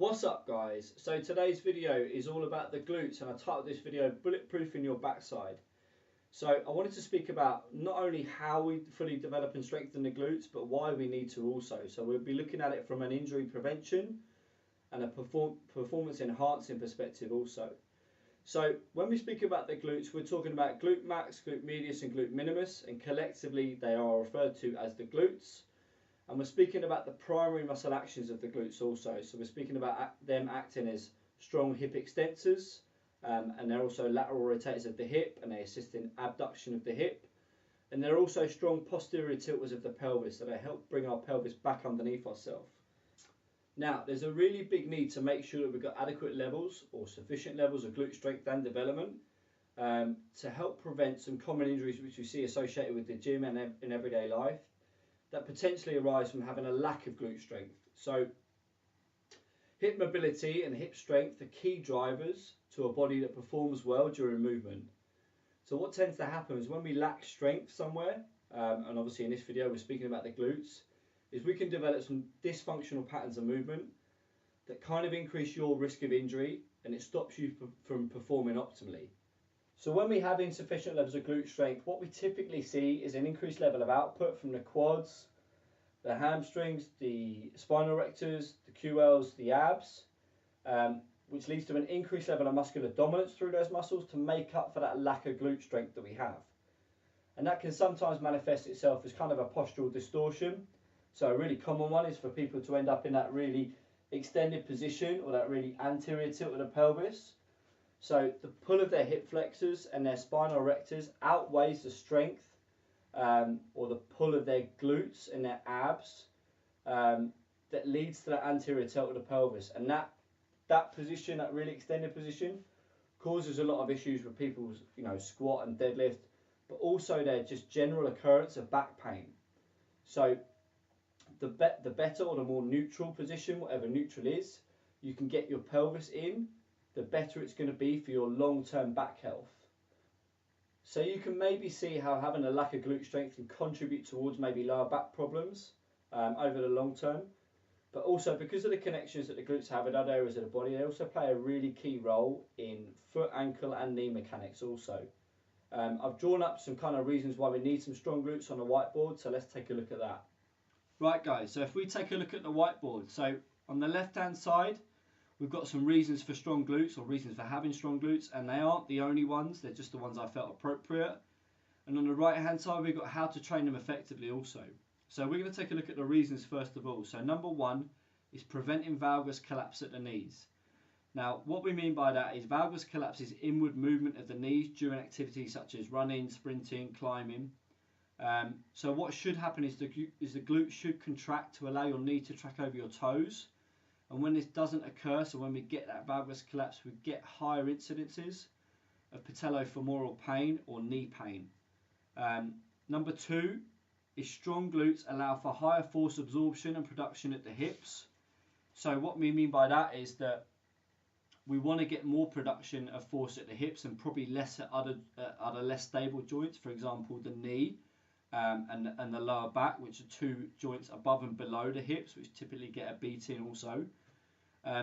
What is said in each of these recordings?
What's up guys? So today's video is all about the glutes, and I titled this video Bulletproofing Your Backside. So I wanted to speak about not only how we fully develop and strengthen the glutes, but why we need to also. So we'll be looking at it from an injury prevention and a performance enhancing perspective also. So when we speak about the glutes, we're talking about glute max, glute medius and glute minimus, and collectively they are referred to as the glutes. And we're speaking about the primary muscle actions of the glutes also. So we're speaking about them acting as strong hip extensors, and they're also lateral rotators of the hip, and they assist in abduction of the hip. And they're also strong posterior tilters of the pelvis, so they help bring our pelvis back underneath ourselves. Now, there's a really big need to make sure that we've got adequate levels or sufficient levels of glute strength and development to help prevent some common injuries which we see associated with the gym and in everyday life, that potentially arise from having a lack of glute strength. So hip mobility and hip strength are key drivers to a body that performs well during movement. So what tends to happen is when we lack strength somewhere, and obviously in this video we're speaking about the glutes, is we can develop some dysfunctional patterns of movement that kind of increase your risk of injury, and it stops you from performing optimally. So when we have insufficient levels of glute strength, what we typically see is an increased level of output from the quads, the hamstrings, the spinal rectors, the QLs, the abs, which leads to an increased level of muscular dominance through those muscles to make up for that lack of glute strength that we have. And that can sometimes manifest itself as kind of a postural distortion. So a really common one is for people to end up in that really extended position or that really anterior tilt of the pelvis. So the pull of their hip flexors and their spinal rectors outweighs the strength or the pull of their glutes and their abs that leads to that anterior tilt of the pelvis. And that position, that really extended position, causes a lot of issues with people's squat and deadlift, but also their just general occurrence of back pain. So the better or the more neutral position, whatever neutral is, you can get your pelvis in, the better it's going to be for your long-term back health. So you can maybe see how having a lack of glute strength can contribute towards maybe lower back problems over the long term. But also because of the connections that the glutes have in other areas of the body, they also play a really key role in foot, ankle and knee mechanics also. I've drawn up some kind of reasons why we need some strong glutes on the whiteboard, so let's take a look at that. Right guys, so if we take a look at the whiteboard, so on the left hand side, we've got some reasons for strong glutes, or reasons for having strong glutes, and they aren't the only ones, they're just the ones I felt appropriate. And on the right hand side, we've got how to train them effectively also. So we're going to take a look at the reasons first of all. So number one is preventing valgus collapse at the knees. Now what we mean by that is valgus collapse is inward movement of the knees during activities such as running, sprinting, climbing. So what should happen is the glute should contract to allow your knee to track over your toes. And when this doesn't occur, so when we get that valgus collapse, we get higher incidences of patellofemoral pain or knee pain. Number two is strong glutes allow for higher force absorption and production at the hips. So what we mean by that is that we want to get more production of force at the hips and probably less at other less stable joints, for example the knee and the lower back, which are two joints above and below the hips, which typically get a beating also.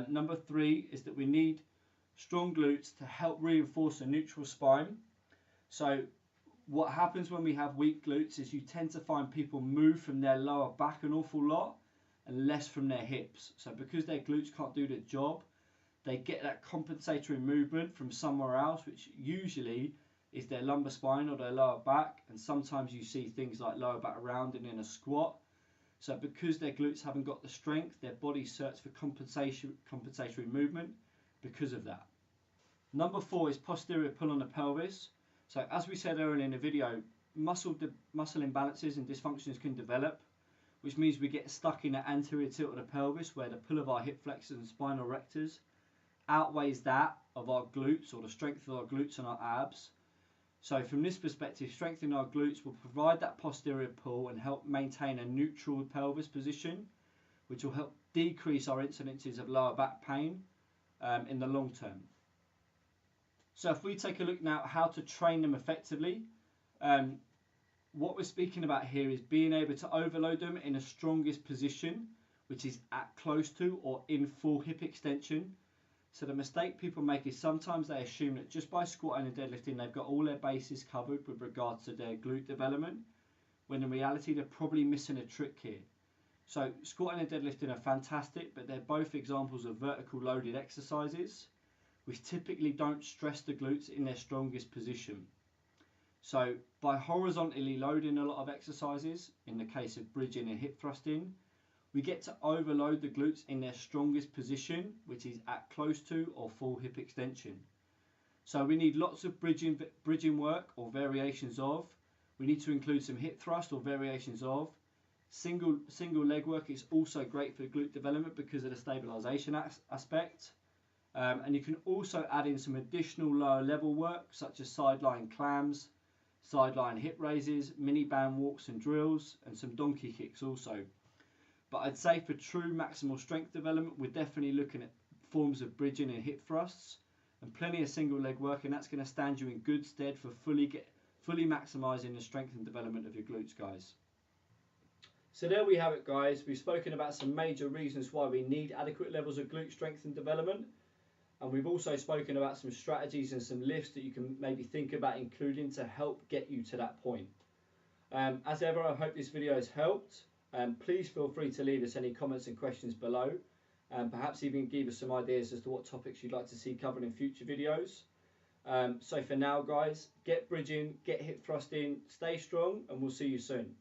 Number three is that we need strong glutes to help reinforce a neutral spine. So what happens when we have weak glutes is you tend to find people move from their lower back an awful lot and less from their hips. So because their glutes can't do the job, they get that compensatory movement from somewhere else, which usually is their lumbar spine or their lower back, and sometimes you see things like lower back rounding in a squat. So because their glutes haven't got the strength, their body searches for compensatory movement because of that. Number four is posterior pull on the pelvis. So as we said earlier in the video, muscle imbalances and dysfunctions can develop, which means we get stuck in the anterior tilt of the pelvis where the pull of our hip flexors and spinal rectors outweighs that of our glutes, or the strength of our glutes and our abs. So from this perspective, strengthening our glutes will provide that posterior pull and help maintain a neutral pelvis position, which will help decrease our incidences of lower back pain in the long term. So if we take a look now at how to train them effectively, what we're speaking about here is being able to overload them in the strongest position which is at close to or in full hip extension. So the mistake people make is sometimes they assume that just by squatting and deadlifting they've got all their bases covered with regards to their glute development, when in reality they're probably missing a trick here. So squatting and deadlifting are fantastic, but they're both examples of vertical loaded exercises which typically don't stress the glutes in their strongest position. So by horizontally loading a lot of exercises, in the case of bridging and hip thrusting, we get to overload the glutes in their strongest position, which is at close to or full hip extension. So we need lots of bridging work or variations of. We need to include some hip thrust or variations of. Single leg work is also great for glute development because of the stabilization aspect. And you can also add in some additional lower level work such as sideline clams, sideline hip raises, mini band walks and drills, and some donkey kicks also. But I'd say for true maximal strength development, we're definitely looking at forms of bridging and hip thrusts and plenty of single leg work, and that's going to stand you in good stead for fully maximising the strength and development of your glutes, guys. So there we have it, guys. We've spoken about some major reasons why we need adequate levels of glute strength and development. And we've also spoken about some strategies and some lifts that you can maybe think about including to help get you to that point. As ever, I hope this video has helped. Please feel free to leave us any comments and questions below, and perhaps even give us some ideas as to what topics you'd like to see covered in future videos. So for now, guys, get bridging, get hip thrusting, stay strong, and we'll see you soon.